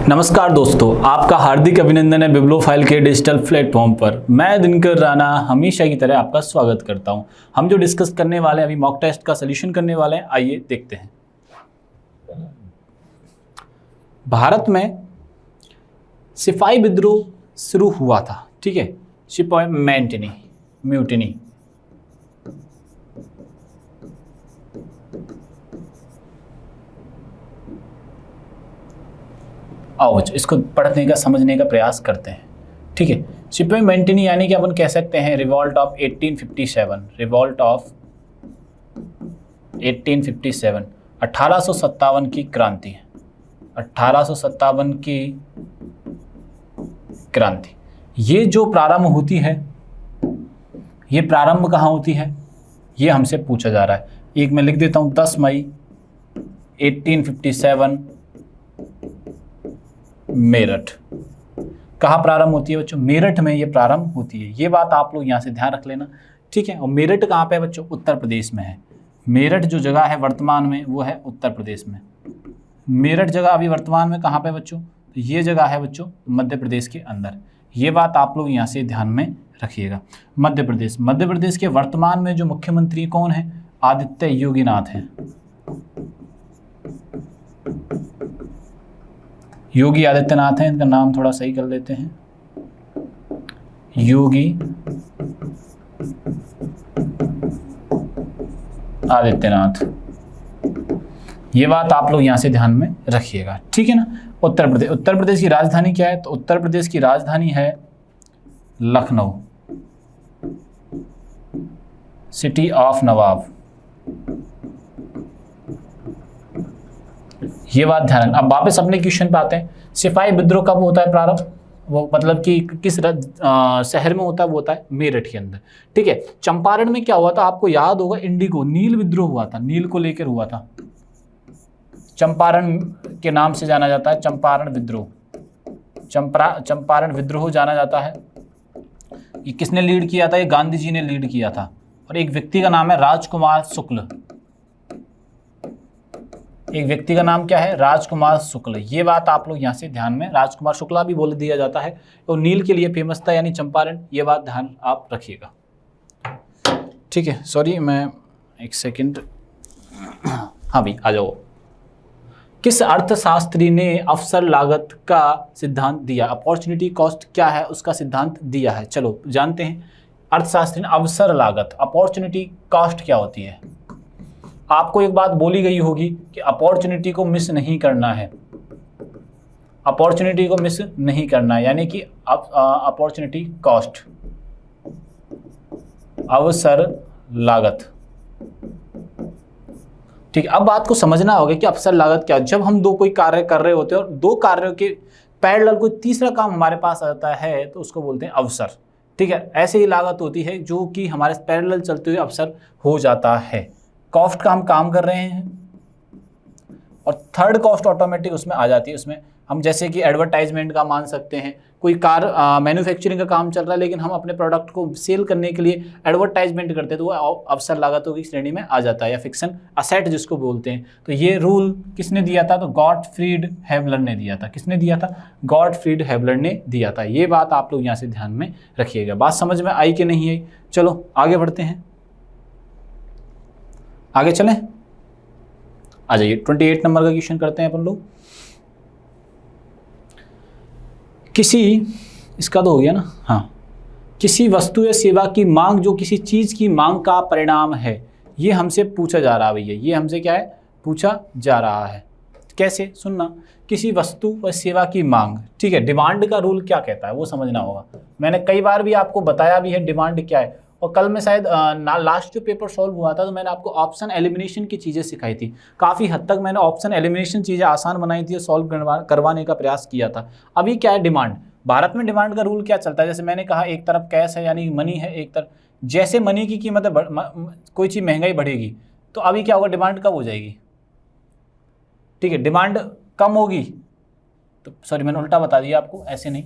नमस्कार दोस्तों, आपका हार्दिक अभिनंदन है बिब्लोफाइल के डिजिटल प्लेटफॉर्म पर। मैं दिनकर राणा हमेशा की तरह आपका स्वागत करता हूं। हम जो डिस्कस करने वाले हैं, अभी मॉक टेस्ट का सलूशन करने वाले हैं, आइए देखते हैं। भारत में सिपाही विद्रोह शुरू हुआ था, ठीक है, सिपाही म्यूटिनी। आओ बच्चों, इसको पढ़ने का समझने का प्रयास करते हैं, ठीक है। सिपाही म्यूटिनी यानी कि अपन कह सकते हैं रिवॉल्ट ऑफ 1857, रिवॉल्ट ऑफ 1857, 1857 की क्रांति, 1857 की क्रांति। ये जो प्रारंभ होती है, ये प्रारंभ कहाँ होती है, ये हमसे पूछा जा रहा है। एक मैं लिख देता हूँ, 10 मई 1857 मेरठ। कहाँ प्रारंभ होती है बच्चों? मेरठ में ये प्रारंभ होती है। ये बात आप लोग यहाँ से ध्यान रख लेना, ठीक है। और मेरठ कहाँ पे है बच्चों? उत्तर प्रदेश में है। मेरठ जो जगह है वर्तमान में, वो है उत्तर प्रदेश में। मेरठ जगह अभी वर्तमान में कहाँ पे बच्चों? तो ये जगह है बच्चों मध्य प्रदेश के अंदर। ये बात आप लोग यहाँ से ध्यान में रखिएगा। मध्य प्रदेश के वर्तमान में जो मुख्यमंत्री कौन है? आदित्य योगीनाथ हैं। योगी आदित्यनाथ हैं, इनका नाम थोड़ा सही कर लेते हैं, योगी आदित्यनाथ। ये बात आप लोग यहां से ध्यान में रखिएगा, ठीक है ना। उत्तर प्रदेश की राजधानी क्या है? तो उत्तर प्रदेश की राजधानी है लखनऊ, सिटी ऑफ नवाब। ये बात ध्यान रखना। अब वापस अपने क्वेश्चन पे आते हैं। सिपाही विद्रोह कब होता है प्रारंभ? वो मतलब कि किस शहर में होता है? वो होता है मेरठ के अंदर, ठीक है। चंपारण में क्या हुआ था? आपको याद होगा, इंडिगो नील विद्रोह हुआ था, नील को लेकर हुआ था। चंपारण के नाम से जाना जाता है, चंपारण विद्रोह, चंपारण विद्रोह जाना जाता है। ये किसने लीड किया था? ये गांधी जी ने लीड किया था। और एक व्यक्ति का नाम है राजकुमार शुक्ल। एक व्यक्ति का नाम क्या है? राजकुमार शुक्ल। ये बात आप लोग यहाँ से ध्यान में, राजकुमार शुक्ला भी बोल दिया जाता है। तो नील के लिए फेमस था, यानी चंपारण। ये बात ध्यान आप रखिएगा, ठीक है। सॉरी, मैं एक सेकंड, हाँ भाई आ जाओ। किस अर्थशास्त्री ने अवसर लागत का सिद्धांत दिया? अपॉर्चुनिटी कॉस्ट क्या है, उसका सिद्धांत दिया है। चलो जानते हैं। अर्थशास्त्री ने अवसर लागत, अपॉर्चुनिटी कॉस्ट क्या होती है? आपको एक बात बोली गई होगी कि अपॉर्चुनिटी को मिस नहीं करना है, अपॉर्चुनिटी को मिस नहीं करना है, यानी कि अपॉर्चुनिटी कॉस्ट, अवसर लागत, ठीक है। अब बात को समझना होगा कि अवसर लागत क्या है। जब हम दो कोई कार्य कर रहे होते हैं और दो कार्यों के पैरेलल कोई तीसरा काम हमारे पास आता है, तो उसको बोलते हैं अवसर, ठीक है। ऐसे ही लागत होती है जो कि हमारे पैरेलल चलते हुए अवसर हो जाता है। कॉस्ट का हम काम कर रहे हैं और थर्ड कॉस्ट ऑटोमेटिक उसमें आ जाती है। उसमें हम जैसे कि एडवर्टाइजमेंट का मान सकते हैं, कोई कार मैन्युफैक्चरिंग का काम चल रहा है, लेकिन हम अपने प्रोडक्ट को सेल करने के लिए एडवर्टाइजमेंट करते हैं, तो वो अवसर लागतों की श्रेणी में आ जाता है, या फिक्सन असेट जिसको बोलते हैं। तो ये रूल किसने दिया था? तो गॉटफ्रीड हेवलर ने दिया था। किसने दिया था? गॉटफ्रीड हेवलर ने दिया था। ये बात आप लोग यहाँ से ध्यान में रखिएगा। बात समझ में आई कि नहीं आई? चलो आगे बढ़ते हैं, आगे चलें। आ जाइए, 28 नंबर का क्वेश्चन करते हैं अपन लोग। किसी, इसका तो हो गया ना, हाँ। किसी वस्तु या सेवा की मांग जो किसी चीज की मांग का परिणाम है, ये हमसे पूछा जा रहा है भैया। ये हमसे क्या है? पूछा जा रहा है। कैसे? सुनना। किसी वस्तु व सेवा की मांग, ठीक है। डिमांड का रूल क्या कहता है वो समझना होगा। मैंने कई बार भी आपको बताया भी है डिमांड क्या है। और कल में शायद लास्ट जो पेपर सॉल्व हुआ था, तो मैंने आपको ऑप्शन एलिमिनेशन की चीज़ें सिखाई थी। काफ़ी हद तक मैंने ऑप्शन एलिमिनेशन चीज़ें आसान बनाई थी और सॉल्व करवाने का प्रयास किया था। अभी क्या है डिमांड? भारत में डिमांड का रूल क्या चलता है? जैसे मैंने कहा, एक तरफ कैश है यानी मनी है, एक तरफ जैसे मनी की कीमत कोई चीज़ महंगाई बढ़ेगी, तो अभी क्या होगा? डिमांड कम हो जाएगी, ठीक है। डिमांड कम होगी तो, सॉरी मैंने उल्टा बता दिया आपको, ऐसे नहीं।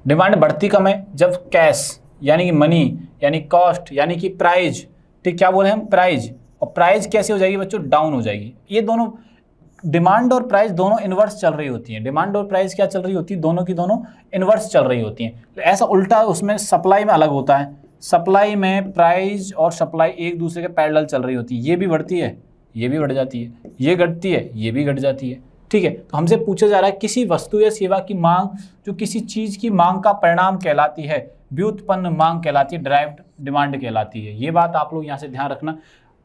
डिमांड बढ़ती कम है जब कैश यानी कि मनी यानी कॉस्ट यानी कि प्राइज, ठीक क्या बोले हम? प्राइज। और प्राइस कैसे हो जाएगी बच्चों? डाउन हो जाएगी। ये दोनों डिमांड और प्राइस दोनों इन्वर्स चल रही होती हैं। डिमांड और प्राइस क्या चल रही होती है, दोनों की दोनों इन्वर्स चल रही होती हैं। ऐसा उल्टा उसमें सप्लाई में अलग होता है, सप्लाई में प्राइस और सप्लाई एक दूसरे के पैरेलल चल रही होती है। ये भी बढ़ती है, ये भी बढ़ जाती है, ये घटती है, ये भी घट जाती है। ठीक है, तो हमसे पूछा जा रहा है किसी वस्तु या सेवा की मांग जो किसी चीज की मांग का परिणाम कहलाती है, व्युत्पन्न मांग कहलाती है, ड्राइव्ड डिमांड कहलाती है। ये बात आप लोग यहाँ से ध्यान रखना।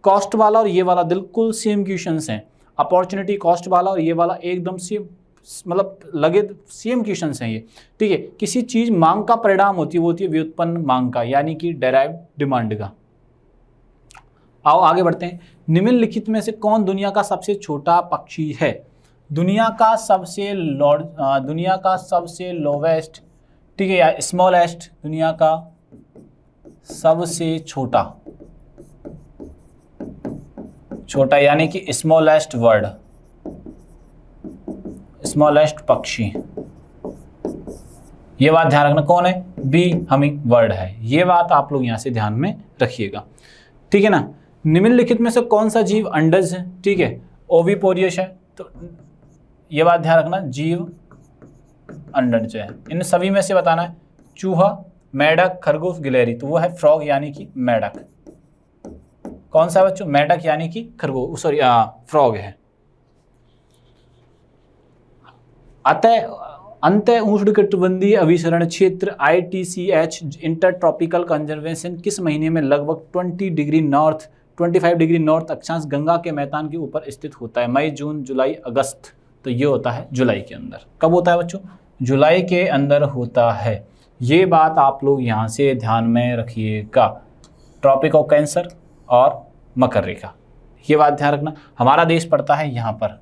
कॉस्ट वाला और ये वाला बिल्कुल सेम क्वेश्चंस हैं। अपॉर्चुनिटी कॉस्ट वाला और ये वाला एकदम सेम, मतलब लगे सेम क्वेश्चंस हैं ये। ठीक है, किसी चीज मांग का परिणाम होती है, वो होती है व्युत्पन्न मांग का, यानी कि डेराइव्ड डिमांड का। आओ आगे बढ़ते हैं। निम्नलिखित में से कौन दुनिया का सबसे छोटा पक्षी है? दुनिया का सबसे लोवेस्ट, ठीक है, या स्मॉलेस्ट, दुनिया का सबसे छोटा यानी कि स्मॉलेस्ट वर्ड, स्मॉलेस्ट पक्षी, ये बात ध्यान रखना। कौन है? बी हमिंग बर्ड है। ये बात आप लोग यहां से ध्यान में रखिएगा। ठीक है ना। निम्नलिखित में से कौन सा जीव अंडज है? ठीक है, ओविपोरियस है, तो ये बात ध्यान रखना, जीव अंडज है। इन सभी में से बताना है, चूहा, मेढक, खरगोश, गिलहरी, तो वो है फ्रॉग यानी कि मेढक। कौन सा बच्चों? मेढक यानी कि खरगोश, सॉरी फ्रॉग है। अंत उष्णकटिबंधीय अभिसरण क्षेत्र ITCH इंटर ट्रॉपिकल कंजर्वेशन किस महीने में लगभग 25 डिग्री नॉर्थ अक्षांश गंगा के मैदान के ऊपर स्थित होता है? मई, जून, जुलाई, अगस्त। तो ये होता है जुलाई के अंदर। कब होता है बच्चों? जुलाई के अंदर होता है। ये बात आप लोग यहाँ से ध्यान में रखिएगा। ट्रॉपिक ऑफ कैंसर और मकर रेखा, ये बात ध्यान रखना। हमारा देश पड़ता है यहाँ पर।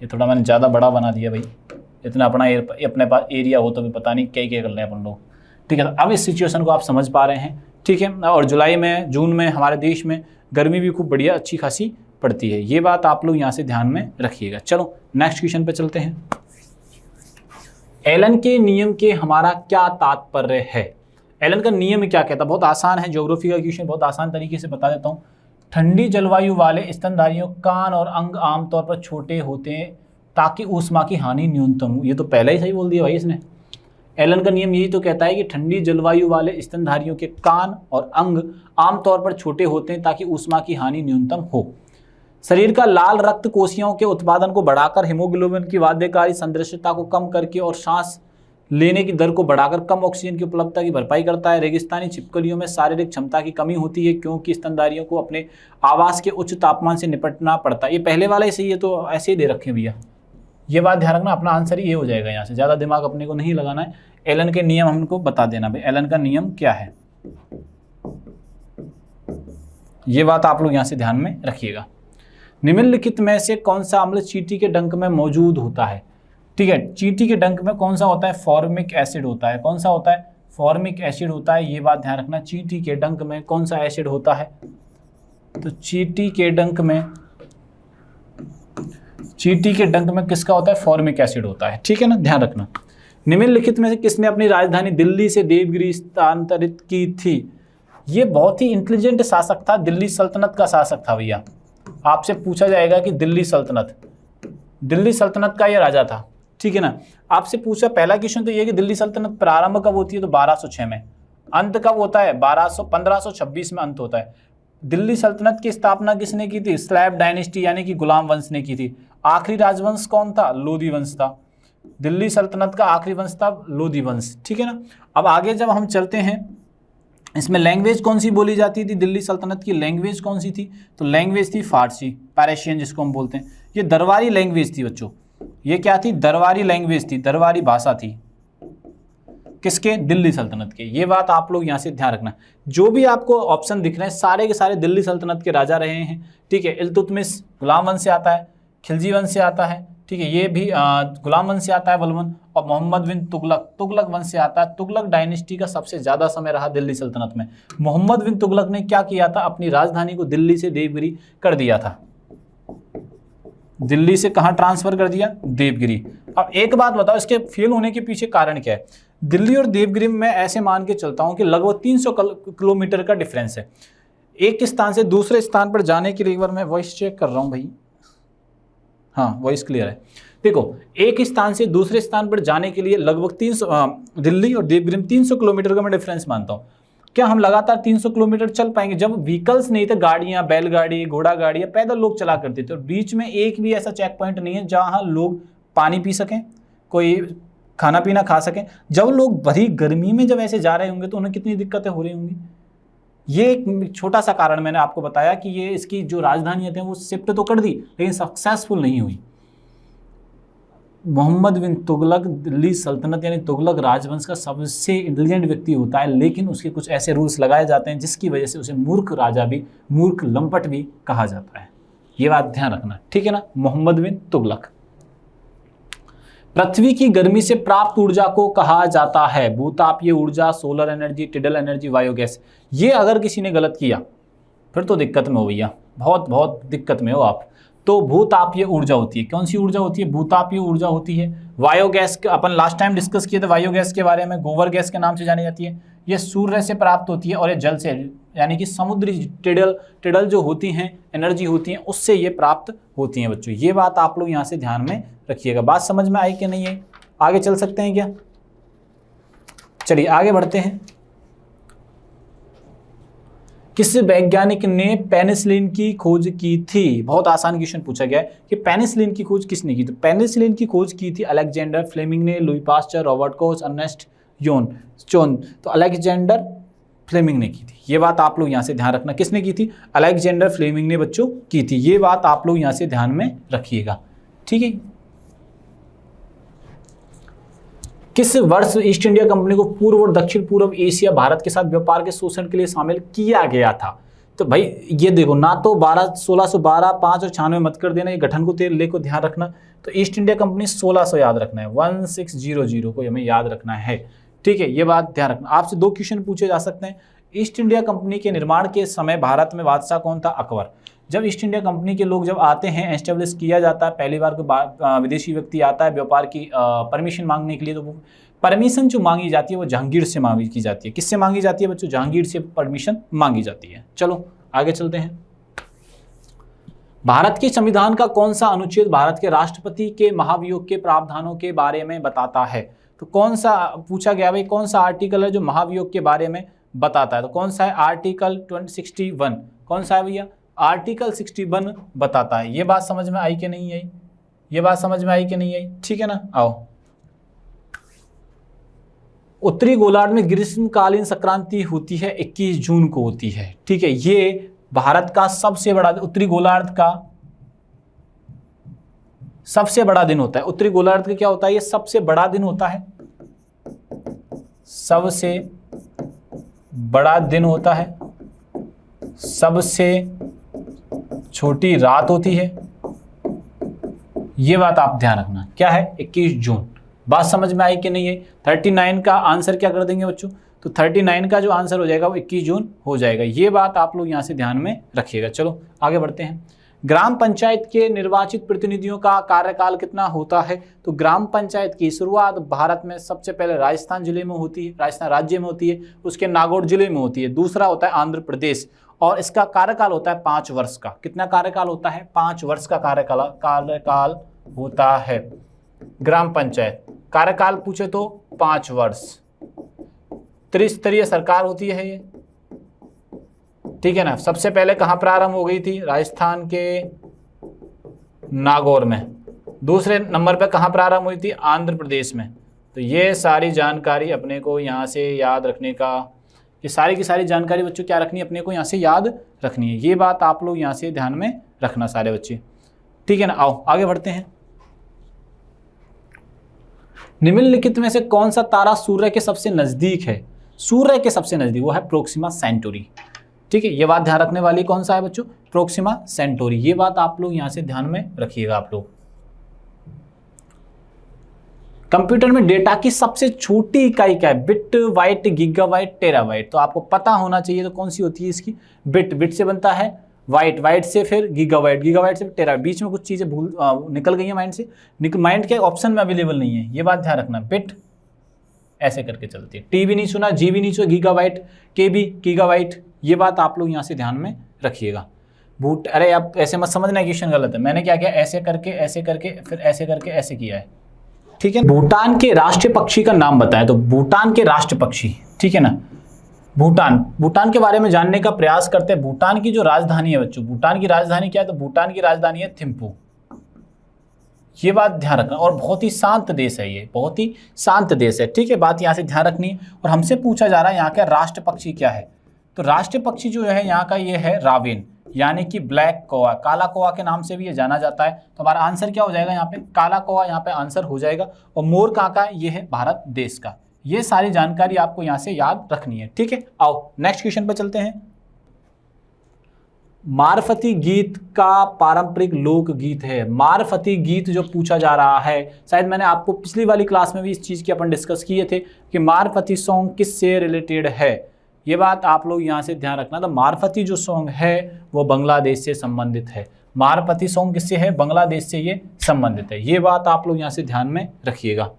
ये थोड़ा मैंने ज़्यादा बड़ा बना दिया भाई, इतना अपने पास एरिया हो तो भी पता नहीं क्या कर रहे हैं अपन लोग। ठीक है, तो अब इस सिचुएशन को आप समझ पा रहे हैं। ठीक है, और जुलाई में, जून में हमारे देश में गर्मी भी खूब बढ़िया अच्छी खासी पड़ती है। ये बात आप लोग यहाँ से ध्यान में रखिएगा। चलो नेक्स्ट क्वेश्चन पे चलते हैं। एलन के नियम के हमारा क्या तात्पर्य है? एलन का नियम क्या कहता है? बहुत आसान है, ज्योग्राफी का क्वेश्चन, बहुत आसान तरीके से बता देता हूँ। ठंडी जलवायु वाले स्तनधारियों कान और अंग आमतौर पर छोटे होते हैं ताकि ऊष्मा की हानि न्यूनतम हो। ये तो पहले ही सही बोल दिया भाई इसने। एलन का नियम यही तो कहता है कि ठंडी जलवायु वाले स्तनधारियों के कान और अंग आमतौर पर छोटे होते हैं ताकि ऊष्मा की हानि न्यूनतम हो। शरीर का लाल रक्त कोशिकाओं के उत्पादन को बढ़ाकर हीमोग्लोबिन की बाध्यकारी संदृश्यता को कम करके और सांस लेने की दर को बढ़ाकर कम ऑक्सीजन की उपलब्धता की भरपाई करता है। रेगिस्तानी छिपकलियों में शारीरिक क्षमता की कमी होती है क्योंकि स्तनधारियों को अपने आवास के उच्च तापमान से निपटना पड़ता है। ये पहले वाला ही सही है, तो ऐसे ही दे रखे भैया। ये बात ध्यान रखना, अपना आंसर ये हो जाएगा। यहाँ से ज़्यादा दिमाग अपने को नहीं लगाना है। एलन के नियम हमको बता देना भाई, एलन का नियम क्या है, ये बात आप लोग यहाँ से ध्यान में रखिएगा। निम्नलिखित में से कौन सा अम्ल चींटी के डंक में मौजूद होता है? ठीक है, चींटी के डंक में कौन सा होता है? फॉर्मिक एसिड होता है। कौन सा होता है? फॉर्मिक एसिड होता है। ये बात ध्यान रखना, चींटी के डंक में कौन सा एसिड होता है? तो चींटी के डंक में किसका होता है? फॉर्मिक एसिड होता है। ठीक है ना, ध्यान रखना। निम्नलिखित में से किसने अपनी राजधानी दिल्ली से देवगिरी स्थानांतरित की थी? ये बहुत ही इंटेलिजेंट शासक था, दिल्ली सल्तनत का शासक था भैया। आपसे पूछा जाएगा कि दिल्ली सल्तनत का ये राजा था। ठीक है ना, आपसे पूछा पहला क्वेश्चन तो ये कि दिल्ली सल्तनत प्रारंभ कब होती है? तो 1206 में। अंत कब होता है? 1526 में अंत होता है। दिल्ली सल्तनत की स्थापना किसने की थी? स्लैब डायनेस्टी यानी कि गुलाम वंश ने की थी। आखिरी राजवंश कौन था? लोधी वंश था। दिल्ली सल्तनत का आखिरी वंश था लोधी वंश। ठीक है ना। अब आगे जब हम चलते हैं, इसमें लैंग्वेज कौन सी बोली जाती थी? दिल्ली सल्तनत की लैंग्वेज कौन सी थी? तो लैंग्वेज थी फारसी, पैरशियन जिसको हम बोलते हैं। ये दरबारी लैंग्वेज थी बच्चों। ये क्या थी? दरबारी लैंग्वेज थी, दरबारी भाषा थी। किसके? दिल्ली सल्तनत के। ये बात आप लोग यहाँ से ध्यान रखना। जो भी आपको ऑप्शन दिख रहे हैं सारे के सारे दिल्ली सल्तनत के राजा रहे हैं। ठीक है, इल्तुतमिश गुलाम वंश से आता है, खिलजी वंश से आता है। ठीक है, ये भी गुलाम वंश से आता है बलबन, और मोहम्मद बिन तुगलक वंश से आता है। तुगलक डायनेस्टी का सबसे ज़्यादा समय रहा दिल्ली सल्तनत में। मोहम्मद बिन तुगलक ने क्या किया था? अपनी राजधानी को दिल्ली से देवगिरी कर दिया था। दिल्ली से कहाँ ट्रांसफर कर दिया? देवगिरी। अब एक बात बताओ, इसके फेल होने के पीछे कारण क्या है? दिल्ली और देवगिरी में ऐसे मान के चलता हूँ कि लगभग 300 किलोमीटर का डिफरेंस है। एक स्थान से दूसरे स्थान पर जाने के लिए, एक बार मैं वॉइस चेक कर रहा हूँ भाई। हाँ वॉइस क्लियर है। देखो, एक स्थान से दूसरे स्थान पर जाने के लिए लगभग 300 दिल्ली और देवगिरी 300 किलोमीटर का मैं डिफरेंस मानता हूँ। क्या हम लगातार 300 किलोमीटर चल पाएंगे? जब व्हीकल्स नहीं थे, गाड़ियां, बैलगाड़ी, घोड़ा गाड़ी, पैदल लोग चला करते थे, और बीच में एक भी ऐसा चेक पॉइंट नहीं है जहां लोग पानी पी सकें, कोई खाना पीना खा सकें। जब लोग भरी गर्मी में जब ऐसे जा रहे होंगे तो उन्हें कितनी दिक्कतें हो रही होंगी। ये एक छोटा सा कारण मैंने आपको बताया कि ये इसकी जो राजधानियां थी वो शिफ्ट तो कर दी लेकिन सक्सेसफुल नहीं हुई। मोहम्मद बिन तुगलक दिल्ली सल्तनत यानी तुगलक राजवंश का सबसे इंटेलिजेंट व्यक्ति होता है, लेकिन उसके कुछ ऐसे रूल्स लगाए जाते हैं जिसकी वजह से उसे मूर्ख राजा भी, मूर्ख लंपट भी कहा जाता है। ये बात ध्यान रखना, ठीक है ना। मोहम्मद बिन तुगलक। पृथ्वी की गर्मी से प्राप्त ऊर्जा को कहा जाता है भूतापीय ऊर्जा, solar energy, tidal energy, biogas. ये अगर किसी ने गलत किया फिर तो दिक्कत में हो भैया, बहुत बहुत दिक्कत में हो आप। तो भूतापीय ऊर्जा होती है, कौन सी ऊर्जा होती है? भूतापीय ऊर्जा होती है। बायोगैस अपन लास्ट टाइम डिस्कस किए थे बायोगैस के बारे में, गोबर गैस के नाम से जानी जाती है। ये सूर्य से प्राप्त होती है और ये जल से, यानी कि समुद्री टिडल जो होती हैं, एनर्जी होती हैं, उससे ये प्राप्त होती हैं बच्चों। ये बात आप लोग यहाँ से ध्यान में रखिएगा। बात समझ में आई कि नहीं है? आगे चल सकते हैं क्या? चलिए आगे बढ़ते हैं। किस वैज्ञानिक ने पेनिसिलिन की खोज की थी? बहुत आसान क्वेश्चन पूछा गया है कि पेनिसिलिन की खोज किसने की? तो पेनिसिलिन की खोज की थी अलेक्जेंडर फ्लेमिंग ने, Louis Pasteur, Robert Koch, Ernest योन। तो अलेक्जेंडर फ्लेमिंग ने की थी। ये बात आप लोग यहाँ से ध्यान रखना, किसने की थी? अलेक्जेंडर फ्लेमिंग ने बच्चों की थी। ये बात आप लोग यहाँ से ध्यान में रखिएगा, ठीक है। किस वर्ष ईस्ट इंडिया कंपनी को पूर्व और दक्षिण पूर्व एशिया भारत के साथ व्यापार के शोषण के लिए शामिल किया गया था? तो भाई ये देखो, ना तो 1612, 5 और 96 मत कर देना, ये गठन को तेल लेको ध्यान रखना। तो ईस्ट इंडिया कंपनी 1600 याद रखना है, 1600 को हमें याद रखना है, ठीक है। ये बात ध्यान रखना। आपसे 2 क्वेश्चन पूछे जा सकते हैं। ईस्ट इंडिया कंपनी के निर्माण के समय भारत में बादशाह कौन था? अकबर। जब ईस्ट इंडिया कंपनी के लोग जब आते हैं, एस्टेब्लिश किया जाता है, पहली बार कोई विदेशी व्यक्ति आता है व्यापार की परमिशन मांगने के लिए, तो वो परमिशन जो मांगी जाती है वो जहांगीर से मांगी की जाती है। किससे मांगी जाती है बच्चों? जहांगीर से परमिशन मांगी जाती है। चलो आगे चलते हैं। भारत के संविधान का कौन सा अनुच्छेद भारत के राष्ट्रपति के महाभियोग के प्रावधानों के बारे में बताता है? तो कौन सा पूछा गया भाई, कौन सा आर्टिकल है जो महाभियोग के बारे में बताता है? तो कौन सा है? आर्टिकल 61। कौन सा है भैया? आर्टिकल 61 बताता है। ये बात समझ में आई कि नहीं आई? ये बात समझ में आई कि नहीं आई? ठीक है ना। आओ, उत्तरी गोलार्ध में ग्रीष्मकालीन संक्रांति होती है 21 जून को होती है, ठीक है। ये भारत का सबसे बड़ा, उत्तरी गोलार्ध का सबसे बड़ा दिन होता है। उत्तरी गोलार्ध का क्या होता है? ये सबसे बड़ा दिन होता है, सबसे बड़ा दिन होता है, सबसे छोटी रात होती है। ये बात आप ध्यान रखना। क्या है? 21 जून। बात समझ में आई कि नहीं है? 39 का आंसर क्या कर देंगे बच्चों? तो 39 का जो आंसर हो जाएगा वो 21 जून हो जाएगा। ये बात आप लोग यहाँ से ध्यान में रखिएगा। चलो आगे बढ़ते हैं। ग्राम पंचायत के निर्वाचित प्रतिनिधियों का कार्यकाल कितना होता है? तो ग्राम पंचायत की शुरुआत भारत में सबसे पहले राजस्थान जिले में होती है, राजस्थान राज्य में होती है, उसके नागौर जिले में होती है। दूसरा होता है आंध्र प्रदेश, और इसका कार्यकाल होता है 5 वर्ष का। कितना कार्यकाल होता है? 5 वर्ष का कार्यकाल होता है। ग्राम पंचायत कार्यकाल पूछे तो 5 वर्ष। त्रिस्तरीय सरकार होती है ये, ठीक है ना। सबसे पहले कहाँ प्रारंभ हो गई थी? राजस्थान के नागौर में। दूसरे नंबर पे कहाँ प्रारंभ हुई थी? आंध्र प्रदेश में। तो ये सारी जानकारी अपने को यहाँ से याद रखने का, ये सारी की सारी जानकारी बच्चों क्या रखनी है? अपने को यहाँ से याद रखनी है। ये बात आप लोग यहाँ से ध्यान में रखना सारे बच्चे, ठीक है ना। आओ आगे बढ़ते हैं। निम्नलिखित में से कौन सा तारा सूर्य के सबसे नजदीक है? सूर्य के सबसे नजदीक वो है प्रोक्सिमा सेंटोरी, ठीक है। ये बात ध्यान रखने वाली कौन सा है बच्चों? Proxima Centauri. ये बात आप लोग यहां से ध्यान में रखिएगा। आप लोग कंप्यूटर में डेटा की सबसे छोटी इकाई क्या है? Bit, byte, gigabyte, terabyte. तो आपको पता होना चाहिए। तो कौन सी होती है इसकी? बिट। बिट से बनता है बाइट, बाइट से फिर गीगाबाइट, गीगाबाइट से टेराबाइट। बीच में कुछ चीजें निकल गई हैं माइंड से, माइंड के ऑप्शन में अवेलेबल नहीं है। ये बात ध्यान रखना। बिट ऐसे करके चलती है। टी भी नहीं सुना, जी भी नहीं सुना, गीगाबाइट, के भी गीगाबाइट। ये बात आप लोग यहाँ से ध्यान में रखिएगा। अरे आप ऐसे मत समझना, क्वेश्चन गलत है। मैंने क्या किया, ऐसे करके फिर ऐसे करके ऐसे किया है, ठीक है। भूटान के राष्ट्रीय पक्षी का नाम बताया, तो भूटान के राष्ट्रीय पक्षी, ठीक है ना। भूटान के बारे में जानने का प्रयास करते हैं। भूटान की जो राजधानी है बच्चों, भूटान की राजधानी क्या है, तो भूटान की राजधानी है थिम्पू। ये बात ध्यान रखना। और बहुत ही शांत देश है, ये बहुत ही शांत देश है, ठीक है। बात यहाँ से ध्यान रखनी है। और हमसे पूछा जा रहा है यहाँ का राष्ट्र पक्षी क्या है, तो राष्ट्रीय पक्षी जो है यहाँ का ये है रावेन, यानी कि ब्लैक कौवा, काला कौवा के नाम से भी ये जाना जाता है। तो हमारा आंसर क्या हो जाएगा यहाँ पे, काला कौवा यहाँ पे आंसर हो जाएगा। और मोर कहाँ का, ये है भारत देश का। ये सारी जानकारी आपको यहाँ से याद रखनी है, ठीक है। आओ नेक्स्ट क्वेश्चन पे चलते हैं। मारफती गीत का पारंपरिक लोक गीत है। मारफती गीत जो पूछा जा रहा है, शायद मैंने आपको पिछली वाली क्लास में भी इस चीज़ की अपन डिस्कस किए थे कि मारफती सॉन्ग किससे रिलेटेड है। ये बात आप लोग यहाँ से ध्यान रखना। तो मारफती जो सॉन्ग है वो बांग्लादेश से संबंधित है। मारफती सॉन्ग किससे है, बांग्लादेश से ये संबंधित है। ये बात आप लोग यहाँ से ध्यान में रखिएगा।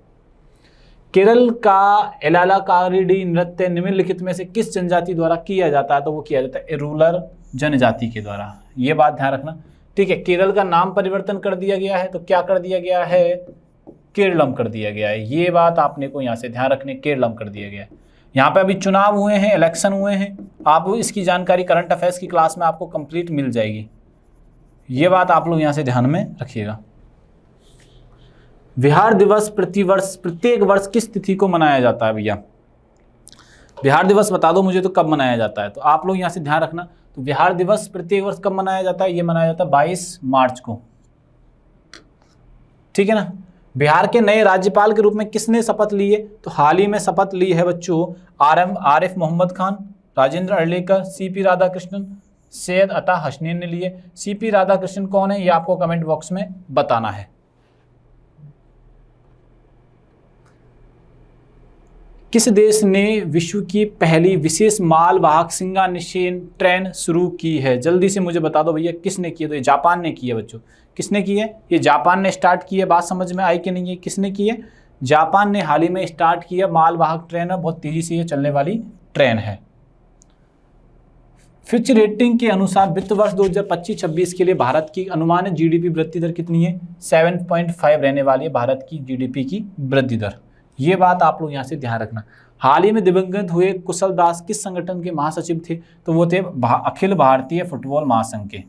केरल का एलालाकारिडी नृत्य निम्नलिखित में से किस जनजाति द्वारा किया जाता है, तो वो किया जाता है रूरल जनजाति के द्वारा। ये बात ध्यान रखना, ठीक है। केरल का नाम परिवर्तन कर दिया गया है, तो क्या कर दिया गया है, केरलम कर दिया गया है। ये बात आपने को यहाँ से ध्यान रखनी, केरलम कर दिया गया है। यहाँ पे अभी चुनाव हुए हैं, इलेक्शन हुए हैं, आप इसकी जानकारी करंट अफेयर्स की क्लास में आपको कंप्लीट मिल जाएगी। ये बात आप लोग यहाँ से ध्यान में रखिएगा। बिहार दिवस प्रत्येक वर्ष किस तिथि को मनाया जाता है भैया, बिहार दिवस बता दो मुझे तो कब मनाया जाता है। तो आप लोग यहाँ से ध्यान रखना। तो बिहार दिवस प्रत्येक वर्ष कब मनाया जाता है, ये मनाया जाता है 22 मार्च को, ठीक है ना। बिहार के नए राज्यपाल के रूप में किसने शपथ ली है, तो हाल ही में शपथ ली है बच्चों आरिफ मोहम्मद खान, राजेंद्र अर्लेकर, सीपी राधाकृष्णन, सैयद अता हसनैन ने लिए। सीपी राधाकृष्णन कौन है, ये आपको कमेंट बॉक्स में बताना है। किस देश ने विश्व की पहली विशेष मालवाहक सिंगा निशेन ट्रेन शुरू की है, जल्दी से मुझे बता दो भैया किसने की है। तो ये जापान ने की है बच्चों। किसने की है, ये जापान ने स्टार्ट की है। बात समझ में आई कि नहीं है, किसने की है, जापान ने हाल ही में स्टार्ट की है। मालवाहक ट्रेन है, बहुत तेजी से ये चलने वाली ट्रेन है। फिच रेटिंग के अनुसार वित्त वर्ष 2025-26 के लिए भारत की अनुमानित जीडीपी वृद्धि दर कितनी है, 7.5 रहने वाली है भारत की जीडीपी की वृद्धि दर। ये बात आप लोग यहाँ से ध्यान रखना। हाल ही में दिवंगत हुए कुशल दास किस संगठन के महासचिव थे, तो वो थे अखिल भारतीय फुटबॉल महासंघ के,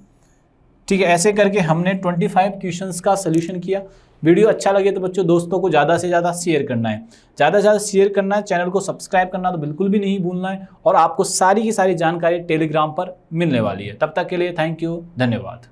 ठीक है। ऐसे करके हमने 25 क्वेश्चंस का सलूशन किया। वीडियो अच्छा लगे तो बच्चों दोस्तों को ज़्यादा से ज़्यादा शेयर करना है, ज़्यादा से ज़्यादा शेयर करना है। चैनल को सब्सक्राइब करना तो बिल्कुल भी नहीं भूलना है। और आपको सारी की सारी जानकारी टेलीग्राम पर मिलने वाली है। तब तक के लिए थैंक यू, धन्यवाद।